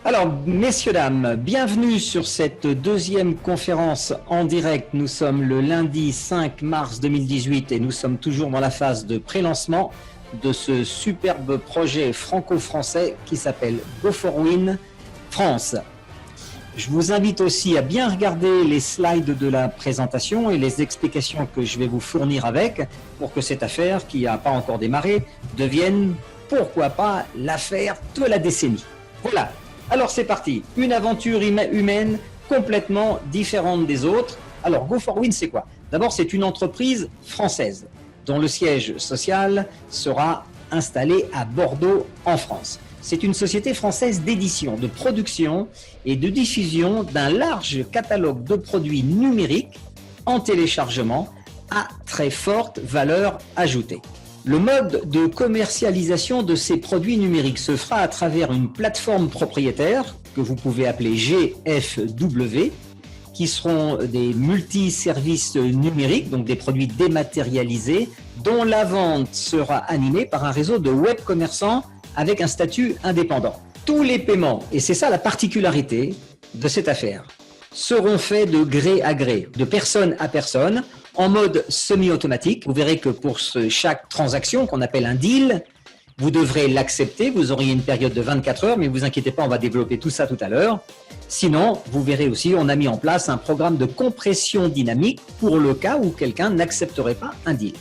Alors, messieurs, dames, bienvenue sur cette deuxième conférence en direct. Nous sommes le lundi 5 mars 2018 et nous sommes toujours dans la phase de pré-lancement de ce superbe projet franco-français qui s'appelle Go4Win France. Je vous invite aussi à bien regarder les slides de la présentation et les explications que je vais vous fournir avec pour que cette affaire, qui n'a pas encore démarré, devienne, pourquoi pas, l'affaire de la décennie. Voilà. Alors c'est parti, une aventure humaine complètement différente des autres. Alors Go4Win, c'est quoi? D'abord, c'est une entreprise française dont le siège social sera installé à Bordeaux en France. C'est une société française d'édition, de production et de diffusion d'un large catalogue de produits numériques en téléchargement à très forte valeur ajoutée. Le mode de commercialisation de ces produits numériques se fera à travers une plateforme propriétaire que vous pouvez appeler GFW, qui seront des multi-services numériques, donc des produits dématérialisés, dont la vente sera animée par un réseau de web commerçants avec un statut indépendant. Tous les paiements, et c'est ça la particularité de cette affaire, seront faits de gré à gré, de personne à personne, en mode semi-automatique. Vous verrez que pour chaque transaction qu'on appelle un deal, vous devrez l'accepter, vous auriez une période de 24 heures, mais ne vous inquiétez pas, on va développer tout ça tout à l'heure. Sinon, vous verrez aussi, on a mis en place un programme de compression dynamique pour le cas où quelqu'un n'accepterait pas un deal.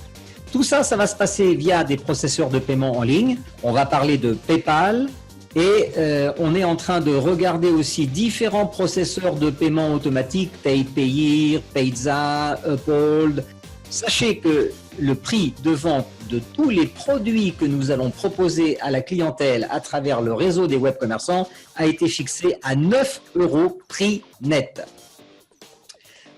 Tout ça, ça va se passer via des processeurs de paiement en ligne. On va parler de PayPal et on est en train de regarder aussi différents processeurs de paiement automatique, PayPayer, Payza, Uphold. Sachez que le prix de vente de tous les produits que nous allons proposer à la clientèle à travers le réseau des web commerçants a été fixé à 9 € prix net.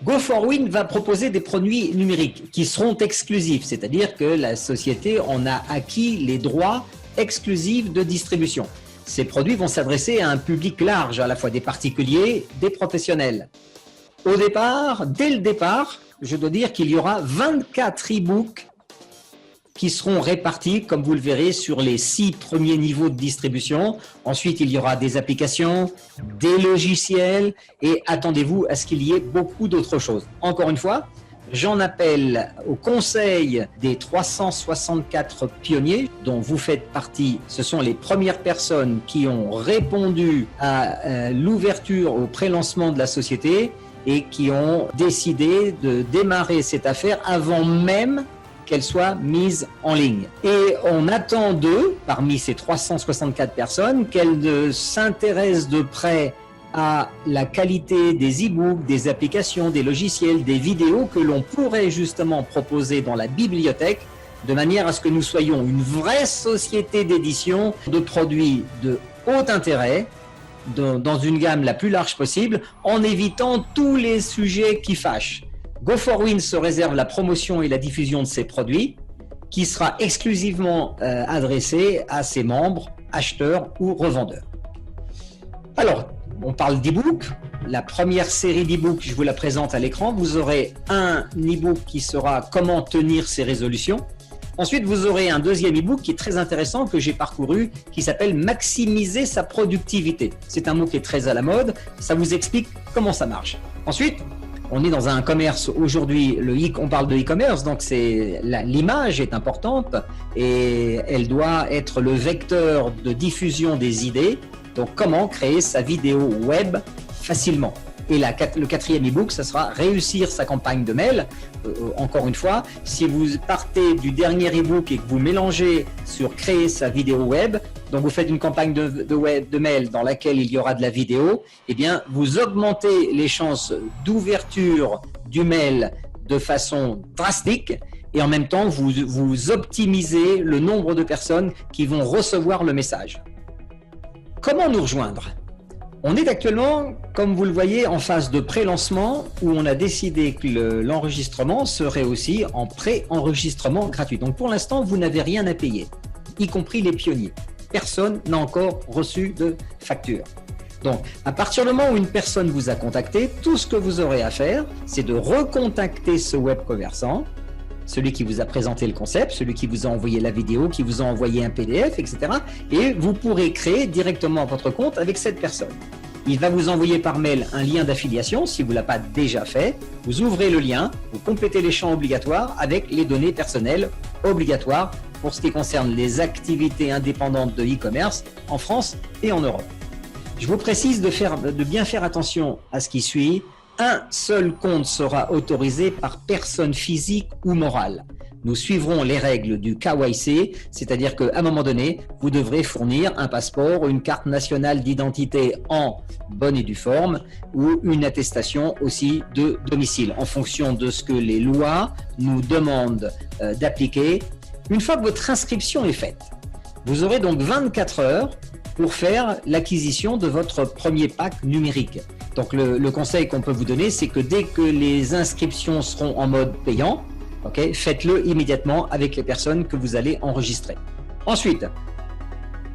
Go4Win va proposer des produits numériques qui seront exclusifs, c'est-à-dire que la société en a acquis les droits exclusifs de distribution. Ces produits vont s'adresser à un public large, à la fois des particuliers, des professionnels. Au départ, dès le départ, je dois dire qu'il y aura 24 e-books qui seront répartis, comme vous le verrez, sur les 6 premiers niveaux de distribution. Ensuite, il y aura des applications, des logiciels et attendez-vous à ce qu'il y ait beaucoup d'autres choses. Encore une fois, j'en appelle au conseil des 364 pionniers dont vous faites partie. Ce sont les premières personnes qui ont répondu à l'ouverture au pré-lancement de la société et qui ont décidé de démarrer cette affaire avant même qu'elle soit mise en ligne. Et on attend d'eux, parmi ces 364 personnes, qu'elles s'intéressent de près à la qualité des e-books, des applications, des logiciels, des vidéos que l'on pourrait justement proposer dans la bibliothèque, de manière à ce que nous soyons une vraie société d'édition de produits de haut intérêt, dans une gamme la plus large possible, en évitant tous les sujets qui fâchent. Go4Win se réserve la promotion et la diffusion de ces produits, qui sera exclusivement adressée à ses membres, acheteurs ou revendeurs. Alors, on parle d'e-book. La première série d'e-book, je vous la présente à l'écran. Vous aurez un e-book qui sera comment tenir ses résolutions. Ensuite, vous aurez un deuxième e-book qui est très intéressant, que j'ai parcouru, qui s'appelle maximiser sa productivité. C'est un mot qui est très à la mode. Ça vous explique comment ça marche. Ensuite, on est dans un commerce aujourd'hui, on parle de e-commerce, donc l'image est importante et elle doit être le vecteur de diffusion des idées. Donc, comment créer sa vidéo web facilement. Et le quatrième e-book, ça sera réussir sa campagne de mail. Encore une fois, si vous partez du dernier e-book et que vous mélangez sur créer sa vidéo web, donc vous faites une campagne de mail dans laquelle il y aura de la vidéo, eh bien, vous augmentez les chances d'ouverture du mail de façon drastique et en même temps, vous optimisez le nombre de personnes qui vont recevoir le message. Comment nous rejoindre ? On est actuellement, comme vous le voyez, en phase de pré-lancement où on a décidé que l'enregistrement serait aussi en pré-enregistrement gratuit. Donc pour l'instant, vous n'avez rien à payer, y compris les pionniers. Personne n'a encore reçu de facture. Donc à partir du moment où une personne vous a contacté, tout ce que vous aurez à faire, c'est de recontacter ce web commerçant celui qui vous a présenté le concept, celui qui vous a envoyé la vidéo, qui vous a envoyé un PDF, etc. Et vous pourrez créer directement votre compte avec cette personne. Il va vous envoyer par mail un lien d'affiliation si vous ne l'avez pas déjà fait. Vous ouvrez le lien, vous complétez les champs obligatoires avec les données personnelles obligatoires pour ce qui concerne les activités indépendantes de e-commerce en France et en Europe. Je vous précise de bien faire attention à ce qui suit. Un seul compte sera autorisé par personne physique ou morale. Nous suivrons les règles du KYC, c'est-à-dire qu'à un moment donné, vous devrez fournir un passeport ou une carte nationale d'identité en bonne et due forme ou une attestation aussi de domicile en fonction de ce que les lois nous demandent d'appliquer. Une fois que votre inscription est faite, vous aurez donc 24 heures pour faire l'acquisition de votre premier pack numérique. Donc le conseil qu'on peut vous donner, c'est que dès que les inscriptions seront en mode payant, faites-le immédiatement avec les personnes que vous allez enregistrer. Ensuite,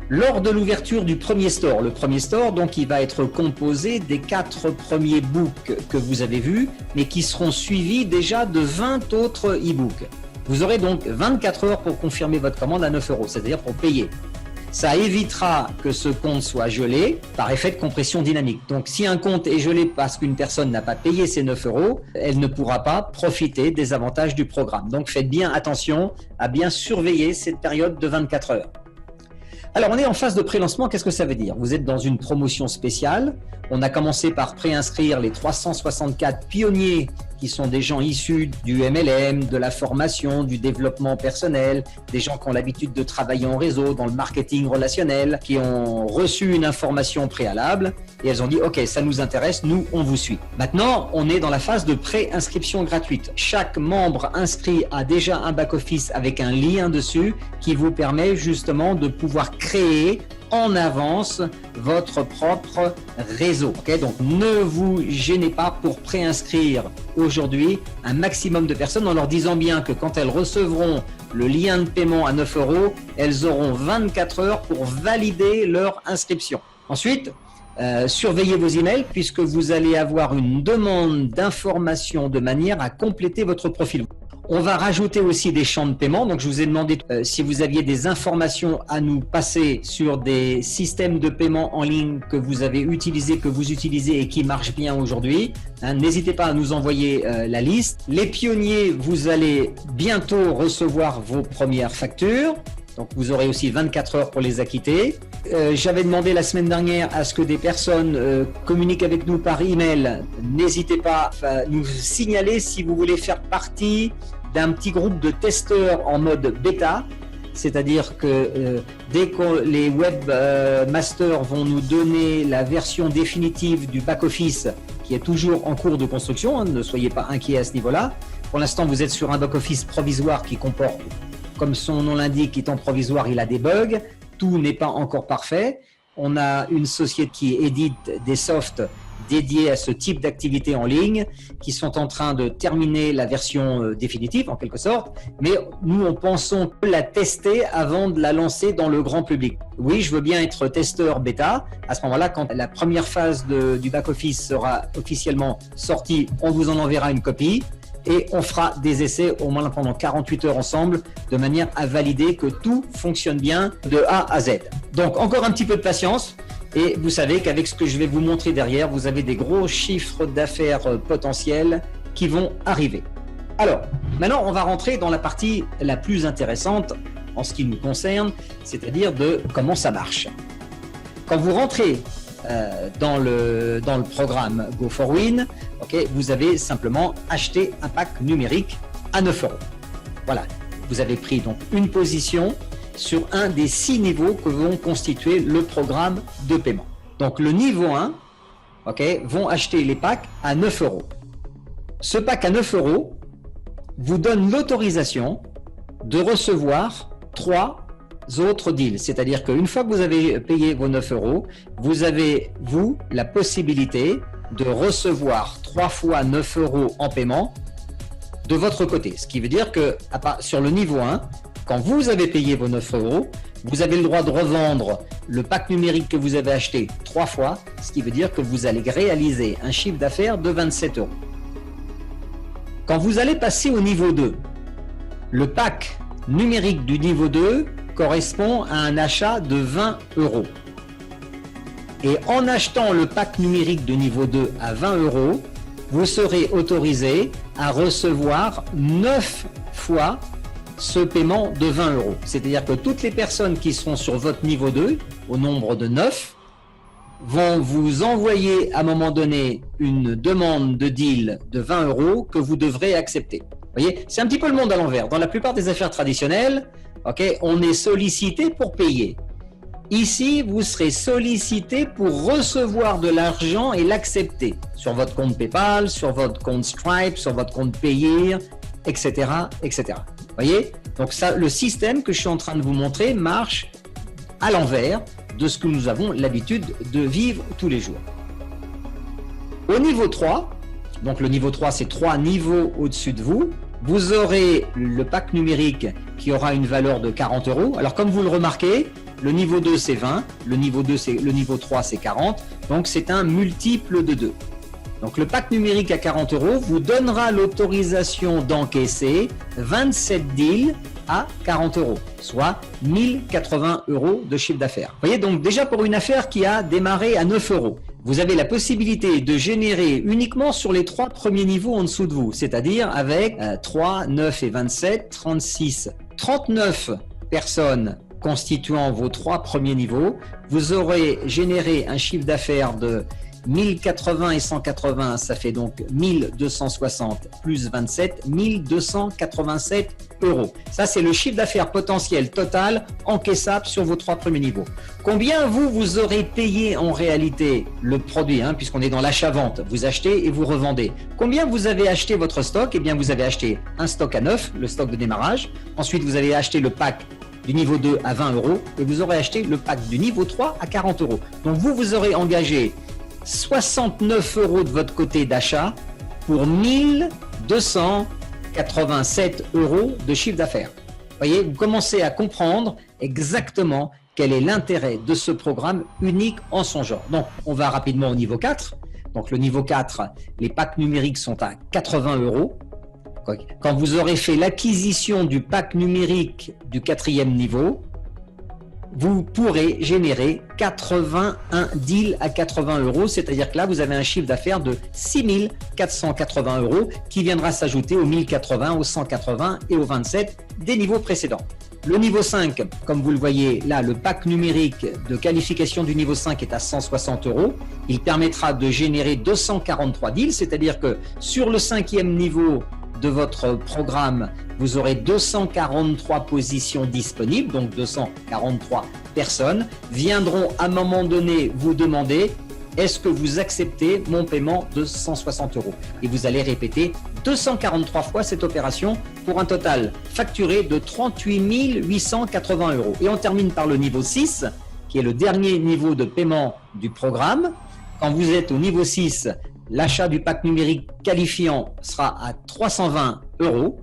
lors de l'ouverture du premier store, le premier store, donc, il va être composé des 4 premiers books que vous avez vus, mais qui seront suivis déjà de 20 autres e-books. Vous aurez donc 24 heures pour confirmer votre commande à 9 €, c'est-à-dire pour payer. Ça évitera que ce compte soit gelé par effet de compression dynamique. Donc, si un compte est gelé parce qu'une personne n'a pas payé ses 9 €, elle ne pourra pas profiter des avantages du programme. Donc, faites bien attention à bien surveiller cette période de 24 heures. Alors, on est en phase de pré-lancement. Qu'est-ce que ça veut dire? Vous êtes dans une promotion spéciale. On a commencé par préinscrire les 364 pionniers qui sont des gens issus du MLM, de la formation, du développement personnel, des gens qui ont l'habitude de travailler en réseau, dans le marketing relationnel, qui ont reçu une information préalable et elles ont dit « Ok, ça nous intéresse, nous, on vous suit ». Maintenant, on est dans la phase de pré-inscription gratuite. Chaque membre inscrit a déjà un back-office avec un lien dessus qui vous permet justement de pouvoir créer en avance votre propre réseau. Donc, ne vous gênez pas pour préinscrire aujourd'hui un maximum de personnes en leur disant bien que quand elles recevront le lien de paiement à 9 €, elles auront 24 heures pour valider leur inscription. Ensuite, surveillez vos emails puisque vous allez avoir une demande d'information de manière à compléter votre profil. On va rajouter aussi des champs de paiement. Donc, je vous ai demandé si vous aviez des informations à nous passer sur des systèmes de paiement en ligne que vous avez utilisés, que vous utilisez et qui marchent bien aujourd'hui. N'hésitez pas à nous envoyer la liste. Les pionniers, vous allez bientôt recevoir vos premières factures. Donc, vous aurez aussi 24 heures pour les acquitter. J'avais demandé la semaine dernière à ce que des personnes communiquent avec nous par email. N'hésitez pas à nous signaler si vous voulez faire partie d'un petit groupe de testeurs en mode bêta. C'est-à-dire que dès que les webmasters vont nous donner la version définitive du back-office qui est toujours en cours de construction, ne soyez pas inquiets à ce niveau-là. Pour l'instant, vous êtes sur un back-office provisoire qui comporte, comme son nom l'indique, étant provisoire, il a des bugs. Tout n'est pas encore parfait. On a une société qui édite des softs dédiés à ce type d'activité en ligne qui sont en train de terminer la version définitive en quelque sorte, mais nous on pensons la tester avant de la lancer dans le grand public. Oui, je veux bien être testeur bêta. À ce moment-là, quand la première phase du back-office sera officiellement sortie, on vous en enverra une copie. Et on fera des essais au moins pendant 48 heures ensemble de manière à valider que tout fonctionne bien de A à Z. Donc encore un petit peu de patience et vous savez qu'avec ce que je vais vous montrer derrière, vous avez des gros chiffres d'affaires potentiels qui vont arriver. Alors, maintenant on va rentrer dans la partie la plus intéressante en ce qui nous concerne, c'est-à-dire de comment ça marche. Quand vous rentrez dans le programme Go4Win, vous avez simplement acheté un pack numérique à 9 €. Voilà, vous avez pris donc une position sur un des 6 niveaux que vont constituer le programme de paiement. Donc le niveau 1, vont acheter les packs à 9 €. Ce pack à 9 € vous donne l'autorisation de recevoir 3 autres deals, c'est-à-dire qu'une fois que vous avez payé vos 9 €, vous avez, la possibilité de recevoir 3 fois 9 € en paiement de votre côté. Ce qui veut dire que sur le niveau 1, quand vous avez payé vos 9 €, vous avez le droit de revendre le pack numérique que vous avez acheté 3 fois, ce qui veut dire que vous allez réaliser un chiffre d'affaires de 27 €. Quand vous allez passer au niveau 2, Le pack numérique du niveau 2 correspond à un achat de 20 €. Et en achetant le pack numérique de niveau 2 à 20 €, vous serez autorisé à recevoir 9 fois ce paiement de 20 €. C'est-à-dire que toutes les personnes qui seront sur votre niveau 2, au nombre de 9, vont vous envoyer à un moment donné une demande de deal de 20 € que vous devrez accepter. Vous voyez, c'est un petit peu le monde à l'envers. Dans la plupart des affaires traditionnelles, on est sollicité pour payer. Ici, vous serez sollicité pour recevoir de l'argent et l'accepter sur votre compte PayPal, sur votre compte Stripe, sur votre compte Payeer, etc., etc. Vous voyez? Donc ça, le système que je suis en train de vous montrer marche à l'envers de ce que nous avons l'habitude de vivre tous les jours. Au niveau 3, donc le niveau 3, c'est 3 niveaux au-dessus de vous, vous aurez le pack numérique qui aura une valeur de 40 €. Alors comme vous le remarquez, le niveau 2 c'est 20, le niveau 3 c'est 40, donc c'est un multiple de 2. Donc le pack numérique à 40 € vous donnera l'autorisation d'encaisser 27 deals à 40 €, soit 1080 € de chiffre d'affaires. Vous voyez, donc déjà pour une affaire qui a démarré à 9 €, vous avez la possibilité de générer uniquement sur les 3 premiers niveaux en dessous de vous, c'est-à-dire avec 3, 9 et 27, 36, 39 personnes constituant vos 3 premiers niveaux, vous aurez généré un chiffre d'affaires de 1080 et 180, ça fait donc 1260 plus 27, 1287 €. Ça, c'est le chiffre d'affaires potentiel total encaissable sur vos 3 premiers niveaux. Combien vous aurez payé en réalité le produit, puisqu'on est dans l'achat-vente, vous achetez et vous revendez. Combien vous avez acheté votre stock? Eh bien, vous avez acheté un stock à 9, le stock de démarrage. Ensuite, vous avez acheté le pack du niveau 2 à 20 € et vous aurez acheté le pack du niveau 3 à 40 €. Donc, vous aurez engagé 69 € de votre côté d'achat pour 1287 € de chiffre d'affaires. Vous voyez, vous commencez à comprendre exactement quel est l'intérêt de ce programme unique en son genre. Donc, on va rapidement au niveau 4. Donc, le niveau 4, les packs numériques sont à 80 €. Quand vous aurez fait l'acquisition du pack numérique du 4e niveau, vous pourrez générer 81 deals à 80 €, c'est-à-dire que là, vous avez un chiffre d'affaires de 6 480 € qui viendra s'ajouter aux 1080, aux 180 et aux 27 des niveaux précédents. Le niveau 5, comme vous le voyez là, le pack numérique de qualification du niveau 5 est à 160 €. Il permettra de générer 243 deals, c'est-à-dire que sur le 5e niveau de votre programme, vous aurez 243 positions disponibles, donc 243 personnes viendront à un moment donné vous demander est-ce que vous acceptez mon paiement de 160 €? Et vous allez répéter 243 fois cette opération pour un total facturé de 38 880 €. Et on termine par le niveau 6, qui est le dernier niveau de paiement du programme. Quand vous êtes au niveau 6, l'achat du pack numérique qualifiant sera à 320 €.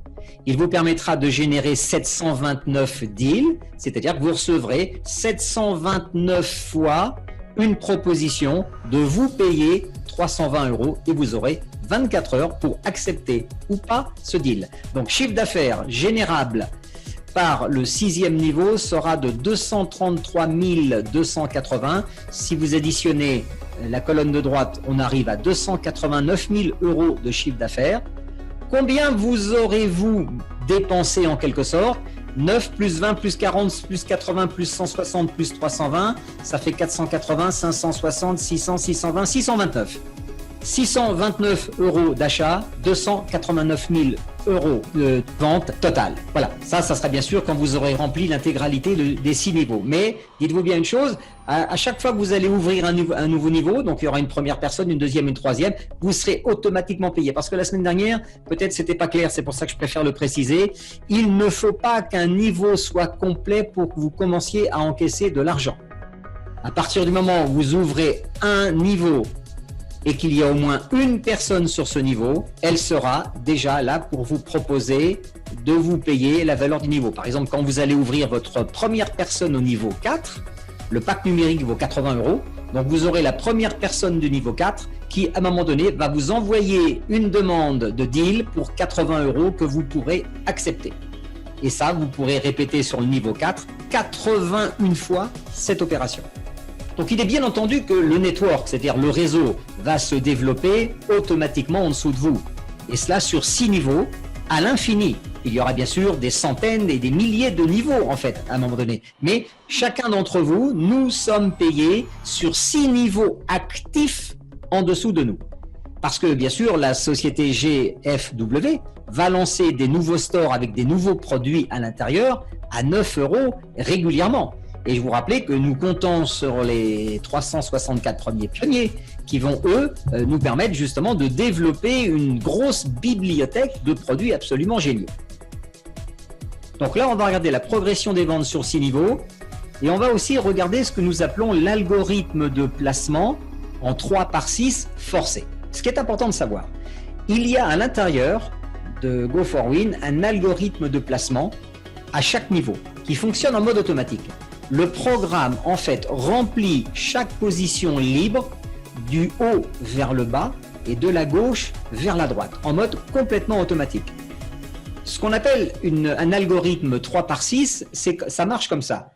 Il vous permettra de générer 729 deals, c'est-à-dire que vous recevrez 729 fois une proposition de vous payer 320 € et vous aurez 24 heures pour accepter ou pas ce deal. Donc, chiffre d'affaires générable par le 6e niveau sera de 233 280. Si vous additionnez la colonne de droite, on arrive à 289 000 € de chiffre d'affaires. Combien vous aurez-vous dépensé en quelque sorte? 9 plus 20 plus 40 plus 80 plus 160 plus 320, ça fait 480, 560, 600, 620, 629. 629 € d'achat, 289 000 € de vente totale. Voilà, ça sera bien sûr quand vous aurez rempli l'intégralité des 6 niveaux. Mais dites-vous bien une chose, à chaque fois que vous allez ouvrir un nouveau niveau, donc il y aura une première personne, une deuxième, une troisième, vous serez automatiquement payé. Parce que la semaine dernière, peut-être c'était pas clair, c'est pour ça que je préfère le préciser. Il ne faut pas qu'un niveau soit complet pour que vous commenciez à encaisser de l'argent. À partir du moment où vous ouvrez un niveau et qu'il y a au moins une personne sur ce niveau, elle sera déjà là pour vous proposer de vous payer la valeur du niveau. Par exemple, quand vous allez ouvrir votre première personne au niveau 4, le pack numérique vaut 80 €. Donc, vous aurez la première personne du niveau 4 qui, à un moment donné, va vous envoyer une demande de deal pour 80 € que vous pourrez accepter. Et ça, vous pourrez répéter sur le niveau 4, 81 fois cette opération. Donc il est bien entendu que le network, c'est-à-dire le réseau, va se développer automatiquement en dessous de vous. Et cela sur 6 niveaux, à l'infini. Il y aura bien sûr des centaines et des milliers de niveaux en fait à un moment donné. Mais chacun d'entre vous, nous sommes payés sur 6 niveaux actifs en dessous de nous. Parce que bien sûr, la société GFW va lancer des nouveaux stores avec des nouveaux produits à l'intérieur à 9 € régulièrement. Et je vous rappelle que nous comptons sur les 364 premiers pionniers qui vont, eux, nous permettre justement de développer une grosse bibliothèque de produits absolument géniaux. Donc là, on va regarder la progression des ventes sur 6 niveaux et on va aussi regarder ce que nous appelons l'algorithme de placement en 3 par 6 forcé. Ce qui est important de savoir, il y a à l'intérieur de Go4Win un algorithme de placement à chaque niveau qui fonctionne en mode automatique. Le programme, en fait, remplit chaque position libre du haut vers le bas et de la gauche vers la droite, en mode complètement automatique. Ce qu'on appelle un algorithme 3 par 6, ça marche comme ça.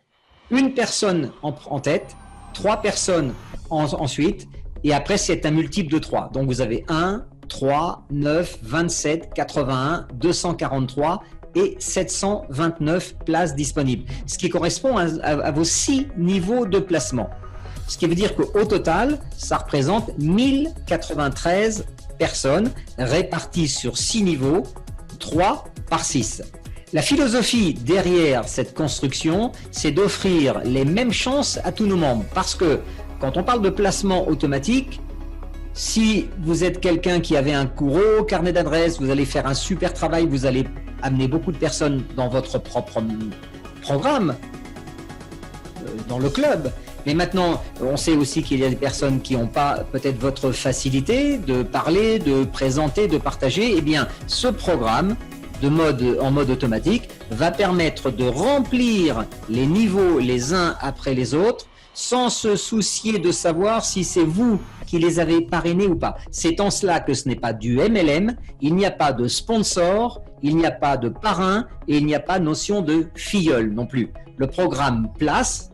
Une personne en tête, 3 personnes ensuite, et après c'est un multiple de 3. Donc vous avez 1, 3, 9, 27, 81, 243 et 729 places disponibles, ce qui correspond à vos 6 niveaux de placement. Ce qui veut dire qu'au total, ça représente 1093 personnes réparties sur 6 niveaux, 3 par 6. La philosophie derrière cette construction, c'est d'offrir les mêmes chances à tous nos membres. Parce que quand on parle de placement automatique, si vous êtes quelqu'un qui avait un gros carnet d'adresses, vous allez faire un super travail, vous allez amener beaucoup de personnes dans votre propre programme, dans le club. Mais maintenant, on sait aussi qu'il y a des personnes qui n'ont pas peut-être votre facilité de parler, de présenter, de partager. Eh bien, ce programme en mode automatique va permettre de remplir les niveaux les uns après les autres sans se soucier de savoir si c'est vous qui les avez parrainés ou pas. C'est en cela que ce n'est pas du MLM, il n'y a pas de sponsor, il n'y a pas de parrain et il n'y a pas notion de filleul non plus. Le programme place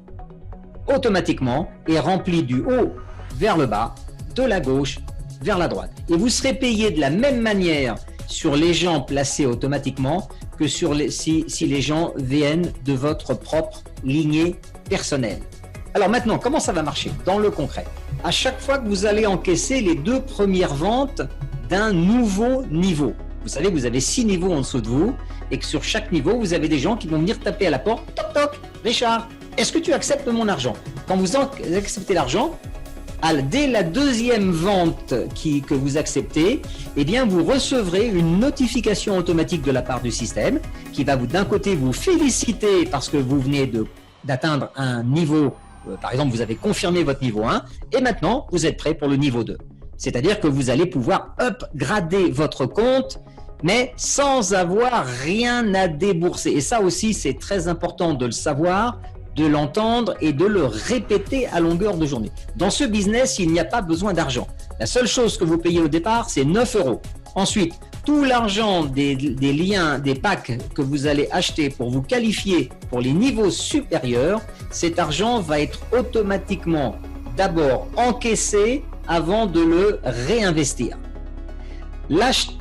automatiquement et rempli du haut vers le bas, de la gauche vers la droite. Et vous serez payé de la même manière sur les gens placés automatiquement que si les gens viennent de votre propre lignée personnelle. Alors maintenant, comment ça va marcher dans le concret? À chaque fois que vous allez encaisser les 2 premières ventes d'un nouveau niveau, vous savez, vous avez 6 niveaux en dessous de vous et que sur chaque niveau, vous avez des gens qui vont venir taper à la porte. Toc toc, Richard, est-ce que tu acceptes mon argent? Quand vous acceptez l'argent, dès la 2e vente que vous acceptez, eh bien vous recevrez une notification automatique de la part du système qui va d'un côté vous féliciter parce que vous venez d'atteindre un niveau, par exemple vous avez confirmé votre niveau 1 et maintenant vous êtes prêt pour le niveau 2. C'est-à-dire que vous allez pouvoir upgrader votre compte mais sans avoir rien à débourser. Et ça aussi c'est très important de le savoir, de l'entendre et de le répéter à longueur de journée. Dans ce business, il n'y a pas besoin d'argent. La seule chose que vous payez au départ, c'est 9 €. Ensuite, tout l'argent des liens, des packs que vous allez acheter pour vous qualifier pour les niveaux supérieurs, cet argent va être automatiquement d'abord encaissé avant de le réinvestir.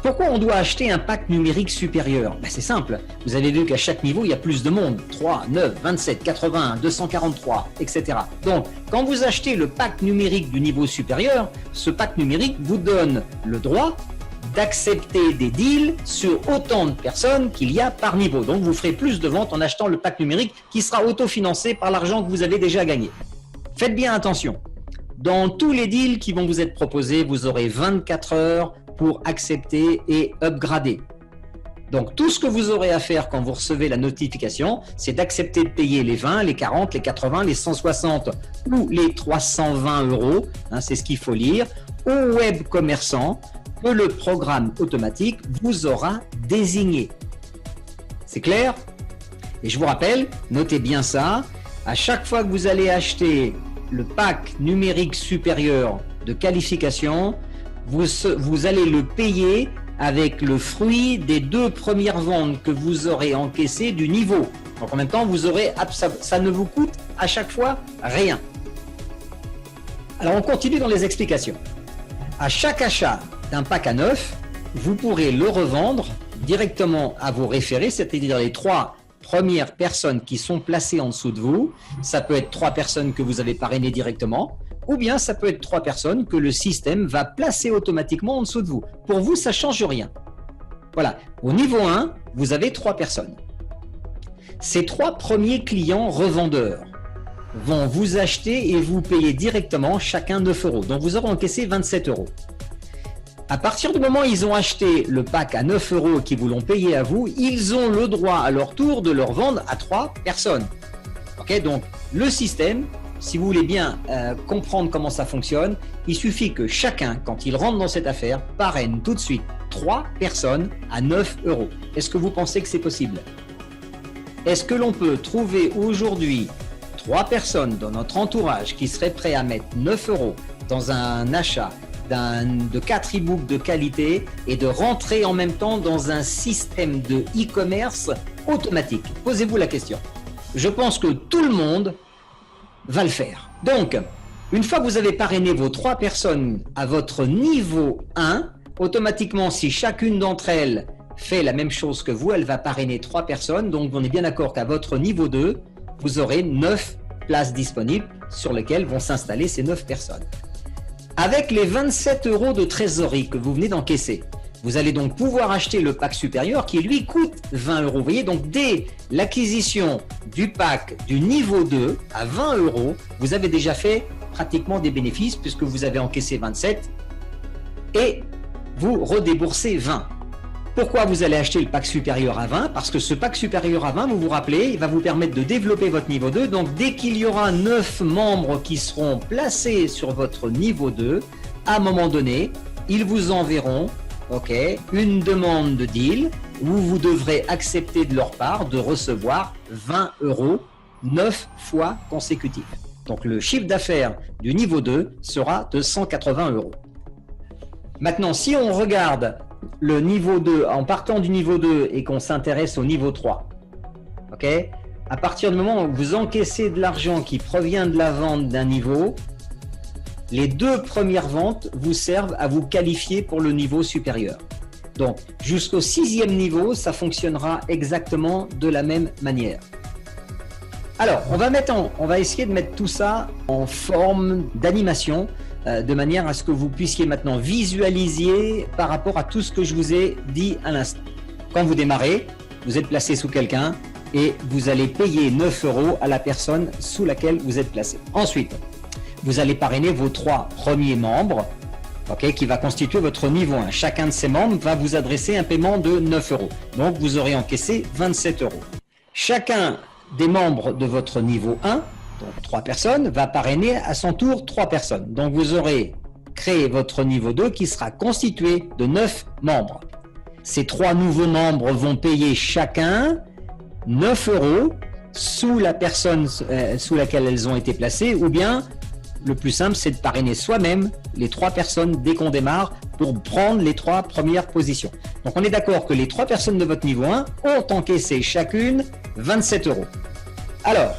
Pourquoi on doit acheter un pack numérique supérieur? C'est simple, vous avez vu qu'à chaque niveau il y a plus de monde, 3, 9, 27, 81, 243, etc. Donc quand vous achetez le pack numérique du niveau supérieur, ce pack numérique vous donne le droit d'accepter des deals sur autant de personnes qu'il y a par niveau. Donc vous ferez plus de ventes en achetant le pack numérique qui sera autofinancé par l'argent que vous avez déjà gagné. Faites bien attention, dans tous les deals qui vont vous être proposés, vous aurez 24 heures pour accepter et upgrader. Donc tout ce que vous aurez à faire quand vous recevez la notification, c'est d'accepter de payer les 20, les 40, les 80, les 160 ou les 320 €, c'est ce qu'il faut lire, au web commerçant que le programme automatique vous aura désigné. C'est clair? Et je vous rappelle, notez bien ça, à chaque fois que vous allez acheter le pack numérique supérieur de qualification, vous allez le payer avec le fruit des 2 premières ventes que vous aurez encaissées du niveau. Donc en même temps, vous aurez, ça ne vous coûte à chaque fois rien. Alors on continue dans les explications. À chaque achat d'un pack à 9, vous pourrez le revendre directement à vos référés, c'est-à-dire les 3 premières personnes qui sont placées en dessous de vous. Ça peut être 3 personnes que vous avez parrainées directement, ou bien ça peut être 3 personnes que le système va placer automatiquement en dessous de vous. Pour vous, ça ne change rien. Voilà, au niveau 1, vous avez 3 personnes. Ces 3 premiers clients revendeurs vont vous acheter et vous payer directement chacun 9 €. Donc vous aurez encaissé 27 €. À partir du moment où ils ont acheté le pack à 9 € et qu'ils vous l'ont payé à vous, ils ont le droit à leur tour de le revendre à 3 personnes. Ok, donc le système, si vous voulez bien comprendre comment ça fonctionne, il suffit que chacun, quand il rentre dans cette affaire, parraine tout de suite 3 personnes à 9 €. Est-ce que vous pensez que c'est possible? Est-ce que l'on peut trouver aujourd'hui 3 personnes dans notre entourage qui seraient prêts à mettre 9 € dans un achat de 4 e-books de qualité et de rentrer en même temps dans un système de e-commerce automatique? Posez-vous la question. Je pense que tout le monde va le faire. Donc, une fois que vous avez parrainé vos 3 personnes à votre niveau 1, automatiquement, si chacune d'entre elles fait la même chose que vous, elle va parrainer 3 personnes. Donc, on est bien d'accord qu'à votre niveau 2, vous aurez 9 places disponibles sur lesquelles vont s'installer ces 9 personnes. Avec les 27 € de trésorerie que vous venez d'encaisser, vous allez donc pouvoir acheter le pack supérieur qui lui coûte 20 €. Vous voyez, donc dès l'acquisition du pack du niveau 2 à 20 €, vous avez déjà fait pratiquement des bénéfices puisque vous avez encaissé 27 et vous redéboursez 20. Pourquoi vous allez acheter le pack supérieur à 20? Parce que ce pack supérieur à 20, vous vous rappelez, il va vous permettre de développer votre niveau 2. Donc dès qu'il y aura 9 membres qui seront placés sur votre niveau 2, à un moment donné, ils vous enverront une demande de deal où vous devrez accepter de leur part de recevoir 20 € 9 fois consécutifs. Donc le chiffre d'affaires du niveau 2 sera de 180 €. Maintenant, si on regarde le niveau 2, en partant du niveau 2 et qu'on s'intéresse au niveau 3, à partir du moment où vous encaissez de l'argent qui provient de la vente d'un niveau, les 2 premières ventes vous servent à vous qualifier pour le niveau supérieur. Donc, jusqu'au 6e niveau, ça fonctionnera exactement de la même manière. Alors, on va essayer de mettre tout ça en forme d'animation, de manière à ce que vous puissiez maintenant visualiser par rapport à tout ce que je vous ai dit à l'instant. Quand vous démarrez, vous êtes placé sous quelqu'un et vous allez payer 9 € à la personne sous laquelle vous êtes placé. Ensuite, vous allez parrainer vos 3 premiers membres, qui va constituer votre niveau 1. Chacun de ces membres va vous adresser un paiement de 9 €. Donc, vous aurez encaissé 27 €. Chacun des membres de votre niveau 1, donc 3 personnes, va parrainer à son tour 3 personnes. Donc vous aurez créé votre niveau 2 qui sera constitué de 9 membres. Ces 3 nouveaux membres vont payer chacun 9 € sous la personne sous laquelle elles ont été placées, ou bien le plus simple, c'est de parrainer soi-même les 3 personnes dès qu'on démarre pour prendre les 3 premières positions. Donc on est d'accord que les 3 personnes de votre niveau 1 ont encaissé chacune 27 €. Alors,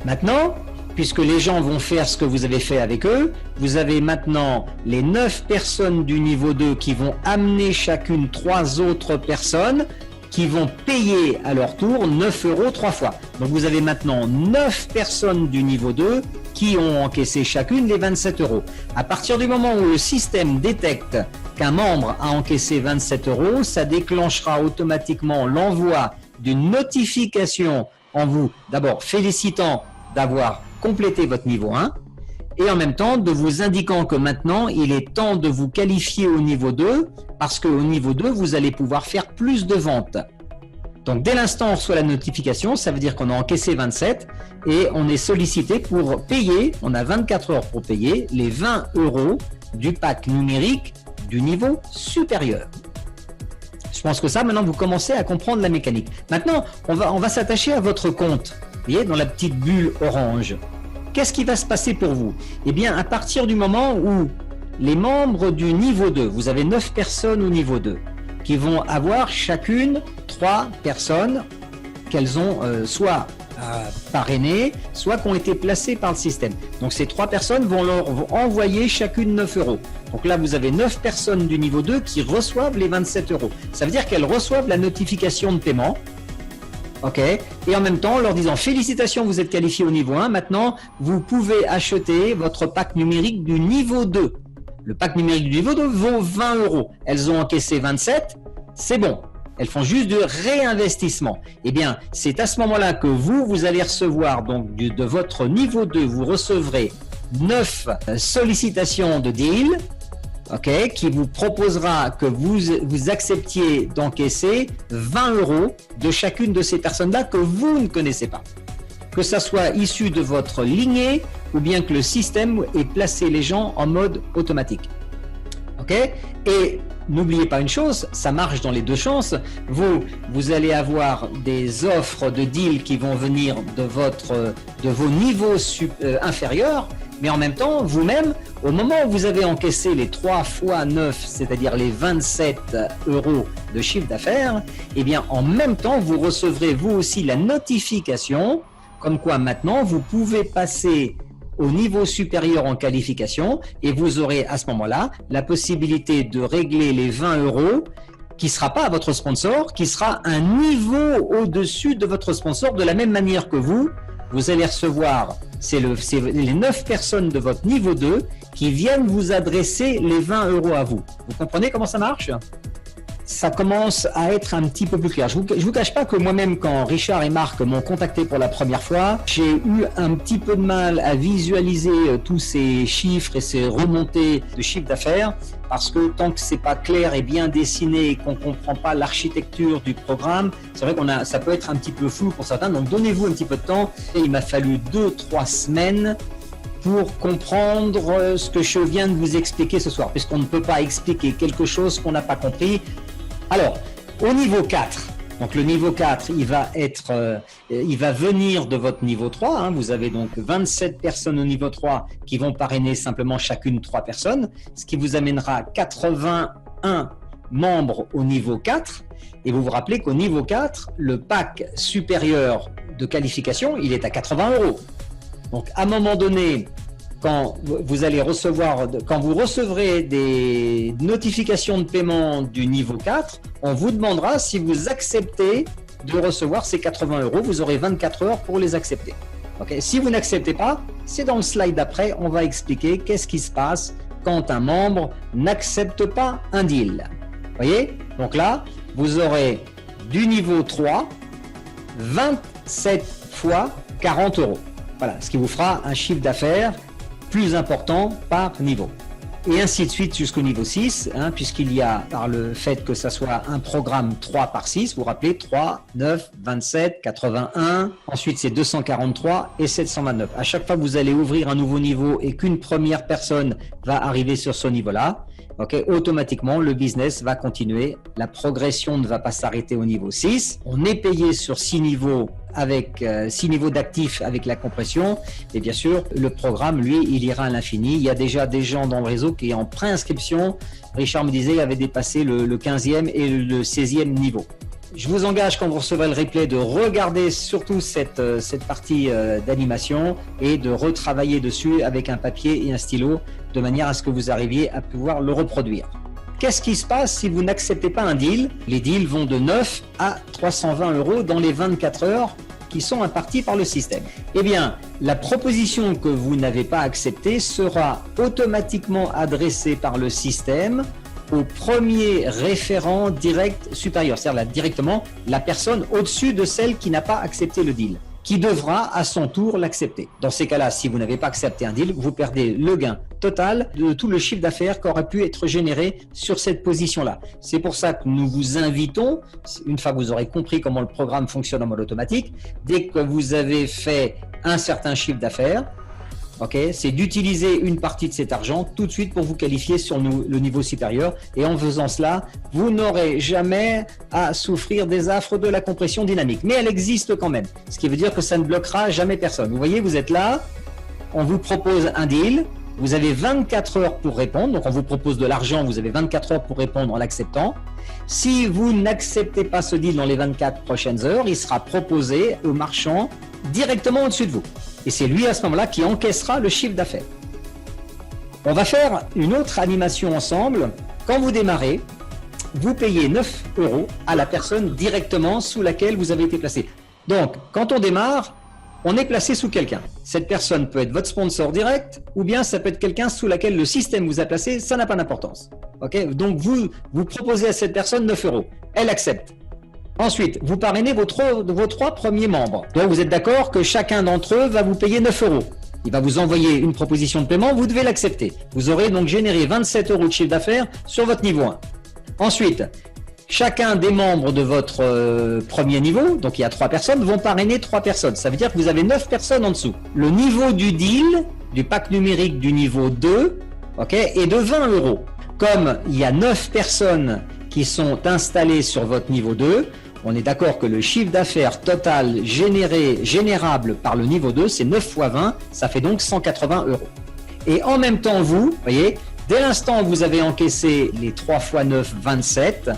maintenant, puisque les gens vont faire ce que vous avez fait avec eux, vous avez maintenant les 9 personnes du niveau 2 qui vont amener chacune 3 autres personnes qui vont payer à leur tour 9 € 3 fois. Donc vous avez maintenant 9 personnes du niveau 2 qui ont encaissé chacune les 27 €. À partir du moment où le système détecte qu'un membre a encaissé 27 €, ça déclenchera automatiquement l'envoi d'une notification en vous, d'abord félicitant d'avoir complété votre niveau 1 et en même temps de vous indiquant que maintenant il est temps de vous qualifier au niveau 2 parce qu'au niveau 2 vous allez pouvoir faire plus de ventes. Donc dès l'instant où on reçoit la notification, ça veut dire qu'on a encaissé 27 et on est sollicité pour payer, on a 24 heures pour payer les 20 € du pack numérique du niveau supérieur. Je pense que ça, maintenant, vous commencez à comprendre la mécanique. Maintenant, on va s'attacher à votre compte, vous voyez, dans la petite bulle orange. Qu'est-ce qui va se passer pour vous? Eh bien, à partir du moment où les membres du niveau 2, vous avez 9 personnes au niveau 2, qui vont avoir chacune 3 personnes qu'elles ont soit parrainées, soit qui ont été placées par le système. Donc ces 3 personnes vont leur envoyer chacune 9 euros. Donc là, vous avez 9 personnes du niveau 2 qui reçoivent les 27 euros. Ça veut dire qu'elles reçoivent la notification de paiement. OK. Et en même temps, en leur disant félicitations, vous êtes qualifié au niveau 1. Maintenant, vous pouvez acheter votre pack numérique du niveau 2. Le pack numérique du niveau 2 vaut 20 euros. Elles ont encaissé 27. C'est bon. Elles font juste du réinvestissement. Eh bien, c'est à ce moment-là que vous allez recevoir, donc de votre niveau 2, vous recevrez 9 sollicitations de deal, okay, qui vous proposera que vous acceptiez d'encaisser 20 euros de chacune de ces personnes-là que vous ne connaissez pas. Que ça soit issu de votre lignée ou bien que le système ait placé les gens en mode automatique. Okay. Et n'oubliez pas une chose, ça marche dans les deux sens. Vous allez avoir des offres de deal qui vont venir de vos niveaux inférieurs, mais en même temps, vous-même, au moment où vous avez encaissé les 3 fois 9, c'est-à-dire les 27 euros de chiffre d'affaires, eh bien, en même temps, vous recevrez vous aussi la notification comme quoi maintenant, vous pouvez passer au niveau supérieur en qualification et vous aurez à ce moment-là la possibilité de régler les 20 euros qui ne sera pas à votre sponsor, qui sera un niveau au-dessus de votre sponsor de la même manière que vous allez recevoir, c'est les 9 personnes de votre niveau 2 qui viennent vous adresser les 20 euros à vous. Vous comprenez comment ça marche ? Ça commence à être un petit peu plus clair. Je vous cache pas que moi-même, quand Richard et Marc m'ont contacté pour la première fois, j'ai eu un petit peu de mal à visualiser tous ces chiffres et ces remontées de chiffre d'affaires, parce que tant que c'est pas clair et bien dessiné et qu'on comprend pas l'architecture du programme, c'est vrai ça peut être un petit peu flou pour certains. Donc donnez-vous un petit peu de temps. Et il m'a fallu 2-3 semaines pour comprendre ce que je viens de vous expliquer ce soir, puisqu'on ne peut pas expliquer quelque chose qu'on n'a pas compris. Alors, au niveau 4, donc le niveau 4, il va venir de votre niveau 3. Hein. Vous avez donc 27 personnes au niveau 3 qui vont parrainer simplement chacune 3 personnes, ce qui vous amènera 81 membres au niveau 4. Et vous vous rappelez qu'au niveau 4, le pack supérieur de qualification, il est à 80 euros. Donc, à un moment donné, quand vous recevrez des notifications de paiement du niveau 4, on vous demandera si vous acceptez de recevoir ces 80 euros. Vous aurez 24 heures pour les accepter. Okay. Si vous n'acceptez pas, c'est dans le slide d'après, on va expliquer qu'est-ce qui se passe quand un membre n'accepte pas un deal. Voyez ? Donc là, vous aurez du niveau 3, 27 fois 40 euros. Voilà, ce qui vous fera un chiffre d'affaires plus important par niveau. Et ainsi de suite jusqu'au niveau 6, hein, puisqu'il y a, par le fait que ça soit un programme 3 par 6, vous vous rappelez, 3, 9, 27, 81, ensuite c'est 243 et 729. À chaque fois que vous allez ouvrir un nouveau niveau et qu'une première personne va arriver sur ce niveau-là, okay, automatiquement le business va continuer, la progression ne va pas s'arrêter au niveau 6. On est payé sur 6 niveaux avec 6 niveaux d'actifs avec la compression, et bien sûr le programme lui il ira à l'infini. Il y a déjà des gens dans le réseau qui en préinscription, Richard me disait, avait dépassé le 15e et le 16e niveau. Je vous engage, quand vous recevrez le replay, de regarder surtout cette partie d'animation et de retravailler dessus avec un papier et un stylo de manière à ce que vous arriviez à pouvoir le reproduire. Qu'est-ce qui se passe si vous n'acceptez pas un deal ? Les deals vont de 9 à 320 euros dans les 24 heures qui sont impartis par le système. Eh bien, la proposition que vous n'avez pas acceptée sera automatiquement adressée par le système au premier référent direct supérieur, c'est-à-dire directement la personne au-dessus de celle qui n'a pas accepté le deal, qui devra à son tour l'accepter. Dans ces cas-là, si vous n'avez pas accepté un deal, vous perdez le gain total de tout le chiffre d'affaires qui aurait pu être généré sur cette position-là. C'est pour ça que nous vous invitons, une fois que vous aurez compris comment le programme fonctionne en mode automatique, dès que vous avez fait un certain chiffre d'affaires, okay, c'est d'utiliser une partie de cet argent tout de suite pour vous qualifier sur le niveau supérieur. Et en faisant cela, vous n'aurez jamais à souffrir des affres de la compression dynamique. Mais elle existe quand même, ce qui veut dire que ça ne bloquera jamais personne. Vous voyez, vous êtes là, on vous propose un deal, vous avez 24 heures pour répondre. Donc, on vous propose de l'argent, vous avez 24 heures pour répondre en l'acceptant. Si vous n'acceptez pas ce deal dans les 24 prochaines heures, il sera proposé au marchand directement au-dessus de vous. Et c'est lui, à ce moment-là, qui encaissera le chiffre d'affaires. On va faire une autre animation ensemble. Quand vous démarrez, vous payez 9 € à la personne directement sous laquelle vous avez été placé. Donc, quand on démarre, on est placé sous quelqu'un. Cette personne peut être votre sponsor direct ou bien ça peut être quelqu'un sous laquelle le système vous a placé, ça n'a pas d'importance. Okay? Donc, vous proposez à cette personne 9 €. Elle accepte. Ensuite, vous parrainez vos trois premiers membres. Donc, vous êtes d'accord que chacun d'entre eux va vous payer 9 €. Il va vous envoyer une proposition de paiement, vous devez l'accepter. Vous aurez donc généré 27 € de chiffre d'affaires sur votre niveau 1. Ensuite, chacun des membres de votre premier niveau, donc il y a 3 personnes, vont parrainer 3 personnes. Ça veut dire que vous avez 9 personnes en dessous. Le niveau du deal, du pack numérique du niveau 2, est de 20 €. Comme il y a 9 personnes qui sont installées sur votre niveau 2, on est d'accord que le chiffre d'affaires total générable par le niveau 2, c'est 9 fois 20, ça fait donc 180 €. Et en même temps, vous voyez, dès l'instant où vous avez encaissé les 3 fois 9, 27,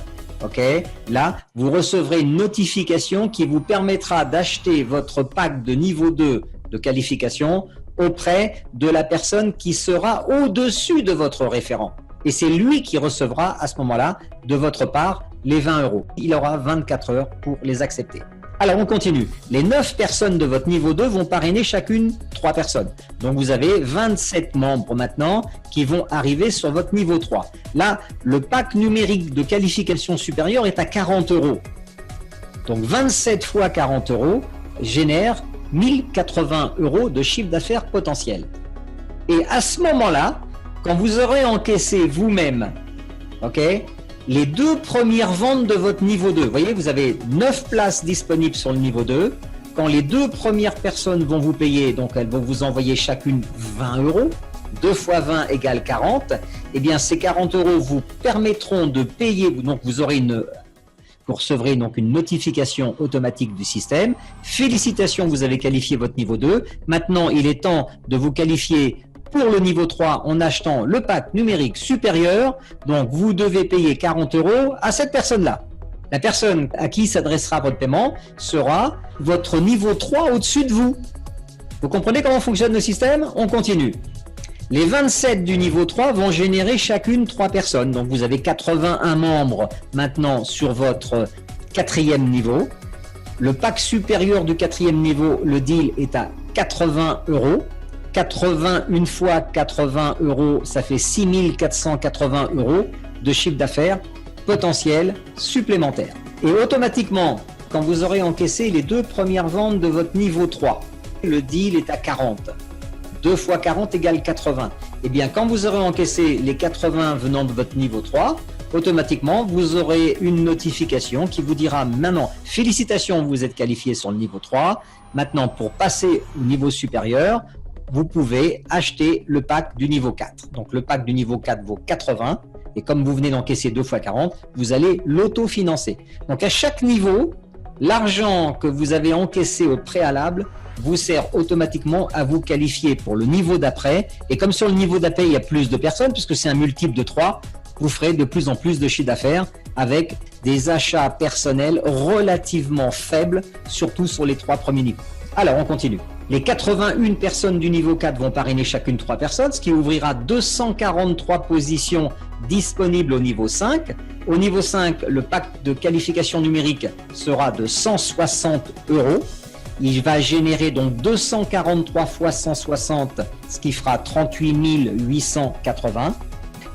là, vous recevrez une notification qui vous permettra d'acheter votre pack de niveau 2 de qualification auprès de la personne qui sera au-dessus de votre référent. Et c'est lui qui recevra à ce moment-là de votre part les 20 €. Il aura 24 heures pour les accepter. Alors on continue. Les 9 personnes de votre niveau 2 vont parrainer chacune 3 personnes. Donc vous avez 27 membres maintenant qui vont arriver sur votre niveau 3. Là, le pack numérique de qualification supérieure est à 40 €. Donc 27 fois 40 € génère 1080 € de chiffre d'affaires potentiel. Et à ce moment-là, quand vous aurez encaissé vous-même, les 2 premières ventes de votre niveau 2, vous voyez, vous avez 9 places disponibles sur le niveau 2. Quand les 2 premières personnes vont vous payer, donc elles vont vous envoyer chacune 20 €, 2 fois 20 égale 40, eh bien ces 40 € vous permettront de payer, donc vous recevrez donc une notification automatique du système. Félicitations, vous avez qualifié votre niveau 2. Maintenant, il est temps de vous qualifier pour le niveau 3 en achetant le pack numérique supérieur. Donc, vous devez payer 40 € à cette personne-là. La personne à qui s'adressera votre paiement sera votre niveau 3 au-dessus de vous. Vous comprenez comment fonctionne le système? On continue. Les 27 du niveau 3 vont générer chacune 3 personnes. Donc, vous avez 81 membres maintenant sur votre 4e niveau. Le pack supérieur du 4e niveau, le deal est à 80 €. 81 fois 80 €, ça fait 6480 € de chiffre d'affaires potentiel supplémentaire. Et automatiquement, quand vous aurez encaissé les 2 premières ventes de votre niveau 3, le deal est à 40. 2 fois 40 égale 80. Eh bien, quand vous aurez encaissé les 80 venant de votre niveau 3, automatiquement, vous aurez une notification qui vous dira maintenant, félicitations, vous êtes qualifié sur le niveau 3. Maintenant, pour passer au niveau supérieur, vous pouvez acheter le pack du niveau 4. Donc, le pack du niveau 4 vaut 80. Et comme vous venez d'encaisser 2 fois 40, vous allez l'autofinancer. Donc, à chaque niveau, l'argent que vous avez encaissé au préalable vous sert automatiquement à vous qualifier pour le niveau d'après. Et comme sur le niveau d'après, il y a plus de personnes, puisque c'est un multiple de 3, vous ferez de plus en plus de chiffre d'affaires avec des achats personnels relativement faibles, surtout sur les 3 premiers niveaux. Alors, on continue. Les 81 personnes du niveau 4 vont parrainer chacune 3 personnes, ce qui ouvrira 243 positions disponibles au niveau 5. Au niveau 5, le pack de qualification numérique sera de 160 €. Il va générer donc 243 fois 160, ce qui fera 38 880.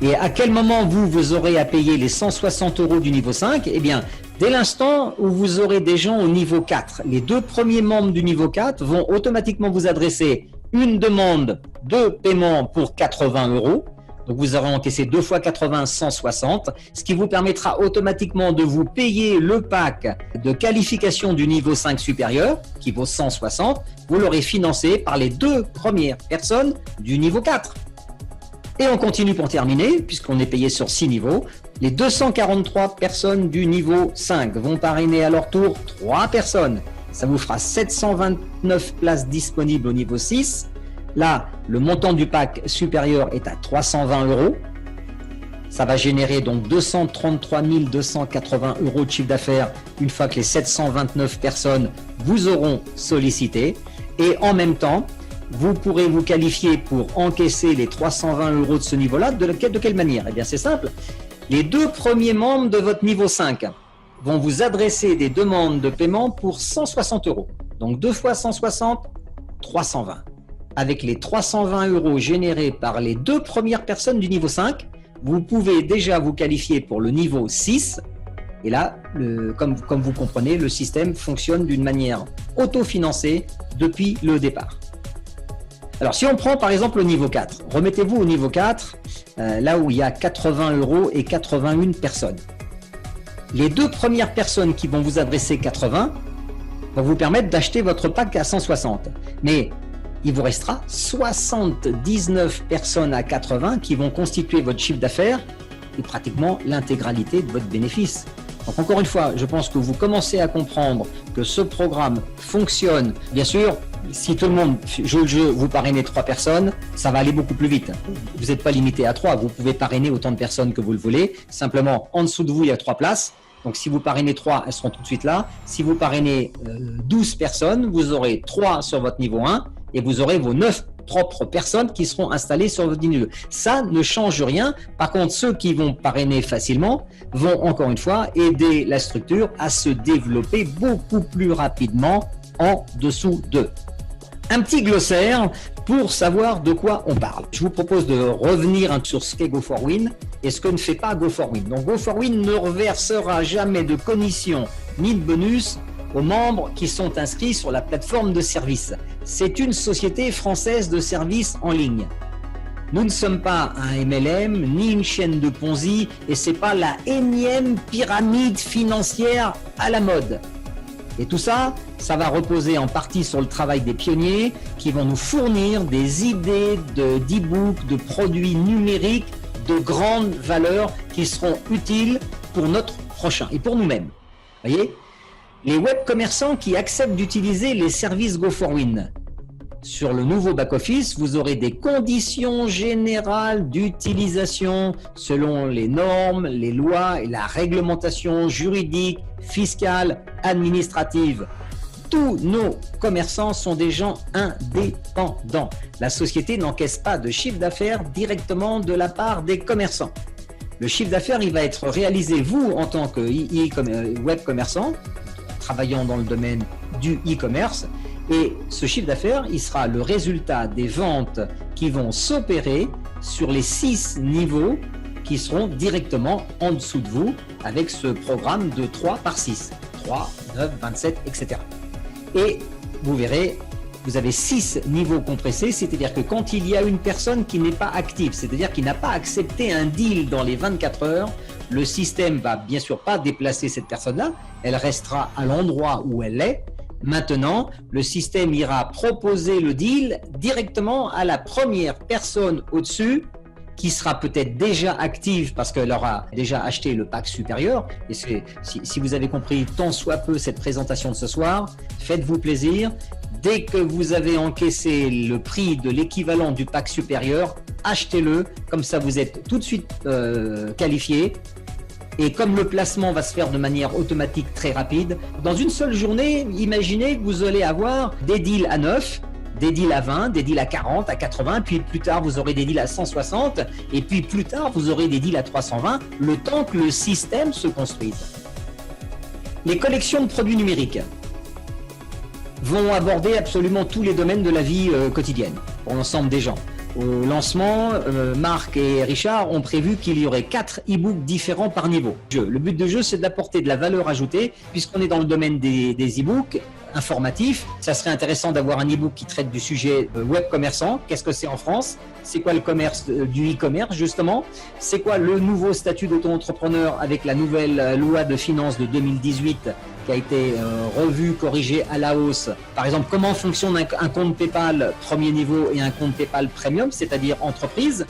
Et à quel moment vous aurez à payer les 160 € du niveau 5? Eh bien, dès l'instant où vous aurez des gens au niveau 4, les 2 premiers membres du niveau 4 vont automatiquement vous adresser une demande de paiement pour 80 €. Donc, vous aurez encaissé 2 fois 80, 160, ce qui vous permettra automatiquement de vous payer le pack de qualification du niveau 5 supérieur, qui vaut 160. Vous l'aurez financé par les 2 premières personnes du niveau 4. Et on continue pour terminer, puisqu'on est payé sur 6 niveaux. Les 243 personnes du niveau 5 vont parrainer à leur tour 3 personnes. Ça vous fera 729 places disponibles au niveau 6. Là, le montant du pack supérieur est à 320 euros. Ça va générer donc 233 280 euros de chiffre d'affaires une fois que les 729 personnes vous auront sollicité. Et en même temps, vous pourrez vous qualifier pour encaisser les 320 euros de ce niveau-là. De quelle manière? Eh bien, c'est simple. Les 2 premiers membres de votre niveau 5 vont vous adresser des demandes de paiement pour 160 euros. Donc 2 fois 160, 320. Avec les 320 euros générés par les 2 premières personnes du niveau 5, vous pouvez déjà vous qualifier pour le niveau 6. Et là, comme vous comprenez, le système fonctionne d'une manière autofinancée depuis le départ. Alors, si on prend par exemple le niveau 4, remettez-vous au niveau 4, là où il y a 80 euros et 81 personnes. Les 2 premières personnes qui vont vous adresser 80 vont vous permettre d'acheter votre pack à 160. Mais il vous restera 79 personnes à 80 qui vont constituer votre chiffre d'affaires et pratiquement l'intégralité de votre bénéfice. Donc encore une fois, je pense que vous commencez à comprendre que ce programme fonctionne. Bien sûr, si tout le monde joue le jeu, vous parrainez 3 personnes, ça va aller beaucoup plus vite. Vous n'êtes pas limité à 3, vous pouvez parrainer autant de personnes que vous le voulez. Simplement, en dessous de vous, il y a 3 places. Donc si vous parrainez 3, elles seront tout de suite là. Si vous parrainez 12 personnes, vous aurez 3 sur votre niveau 1 et vous aurez vos 9 propres personnes qui seront installées sur votre niveau 2. Ça ne change rien. Par contre, ceux qui vont parrainer facilement vont encore une fois aider la structure à se développer beaucoup plus rapidement en dessous d'eux. Un petit glossaire pour savoir de quoi on parle. Je vous propose de revenir sur ce qu'est Go4Win et ce que ne fait pas Go4Win. Donc Go4Win ne reversera jamais de commission ni de bonus aux membres qui sont inscrits sur la plateforme de service. C'est une société française de services en ligne. Nous ne sommes pas un MLM ni une chaîne de Ponzi et c'est pas la énième pyramide financière à la mode. Et tout ça, ça va reposer en partie sur le travail des pionniers qui vont nous fournir des idées d'e-books, de produits numériques de grande valeur qui seront utiles pour notre prochain et pour nous-mêmes. Voyez ? Les web commerçants qui acceptent d'utiliser les services Go4Win. Sur le nouveau back-office, vous aurez des conditions générales d'utilisation selon les normes, les lois et la réglementation juridique, fiscale, administrative. Tous nos commerçants sont des gens indépendants. La société n'encaisse pas de chiffre d'affaires directement de la part des commerçants. Le chiffre d'affaires, il va être réalisé, vous, en tant que web commerçant, travaillant dans le domaine du e-commerce, et ce chiffre d'affaires, il sera le résultat des ventes qui vont s'opérer sur les 6 niveaux qui seront directement en dessous de vous avec ce programme de 3 par 6, 3, 9, 27, etc. Et vous verrez, vous avez 6 niveaux compressés, c'est-à-dire que quand il y a une personne qui n'est pas active, c'est-à-dire qui n'a pas accepté un deal dans les 24 heures, le système va bien sûr pas déplacer cette personne-là, elle restera à l'endroit où elle est. Maintenant, le système ira proposer le deal directement à la première personne au-dessus qui sera peut-être déjà active parce qu'elle aura déjà acheté le pack supérieur. Et si vous avez compris tant soit peu cette présentation de ce soir, faites-vous plaisir. Dès que vous avez encaissé le prix de l'équivalent du pack supérieur, achetez-le. Comme ça, vous êtes tout de suite qualifié. Et comme le placement va se faire de manière automatique très rapide, dans une seule journée, imaginez que vous allez avoir des deals à 9, des deals à 20, des deals à 40, à 80, puis plus tard vous aurez des deals à 160, et puis plus tard vous aurez des deals à 320, le temps que le système se construise. Les collections de produits numériques vont aborder absolument tous les domaines de la vie quotidienne, pour l'ensemble des gens. Au lancement, Marc et Richard ont prévu qu'il y aurait 4 e-books différents par niveau. Le but du jeu, c'est d'apporter de la valeur ajoutée, puisqu'on est dans le domaine des e-books informatifs. Ça serait intéressant d'avoir un e-book qui traite du sujet web commerçant. Qu'est-ce que c'est en France? C'est quoi le commerce du e-commerce, justement? C'est quoi le nouveau statut d'auto-entrepreneur avec la nouvelle loi de finances de 2018 qui a été revu, corrigé à la hausse. Par exemple, comment fonctionne un compte PayPal premier niveau et un compte PayPal Premium, c'est-à-dire entreprise.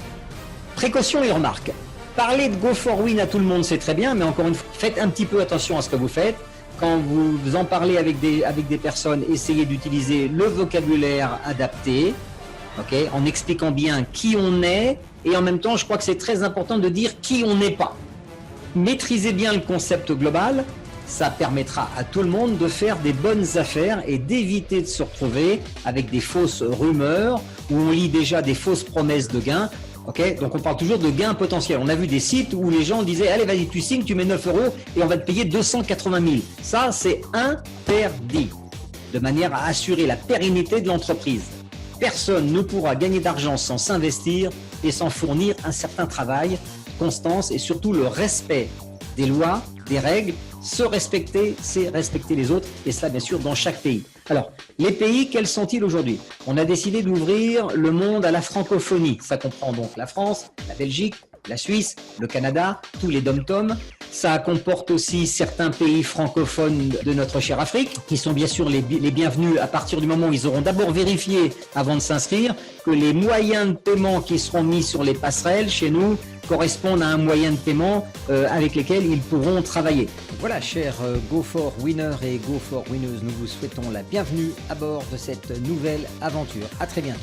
Précautions et remarques. Parler de Go4Win à tout le monde, c'est très bien, mais encore une fois, faites un petit peu attention à ce que vous faites. Quand vous en parlez avec des personnes, essayez d'utiliser le vocabulaire adapté. en expliquant bien qui on est, et en même temps, je crois que c'est très important de dire qui on n'est pas. Maîtriser bien le concept global, ça permettra à tout le monde de faire des bonnes affaires et d'éviter de se retrouver avec des fausses rumeurs où on lit déjà des fausses promesses de gains. Donc on parle toujours de gains potentiels. On a vu des sites où les gens disaient allez vas-y tu signes, tu mets 9 euros et on va te payer 280 000. Ça c'est interdit, de manière à assurer la pérennité de l'entreprise. Personne ne pourra gagner d'argent sans s'investir et sans fournir un certain travail, constance et surtout le respect des lois, des règles. Se respecter, c'est respecter les autres, et cela bien sûr dans chaque pays. Alors, les pays, quels sont-ils aujourd'hui? On a décidé d'ouvrir le monde à la francophonie. Ça comprend donc la France, la Belgique, la Suisse, le Canada, tous les dom-toms. Ça comporte aussi certains pays francophones de notre chère Afrique, qui sont bien sûr les bienvenus à partir du moment où ils auront d'abord vérifié, avant de s'inscrire, que les moyens de paiement qui seront mis sur les passerelles chez nous correspondent à un moyen de paiement avec lesquels ils pourront travailler. Voilà, chers Go4Winners et Go4Winners, nous vous souhaitons la bienvenue à bord de cette nouvelle aventure. À très bientôt.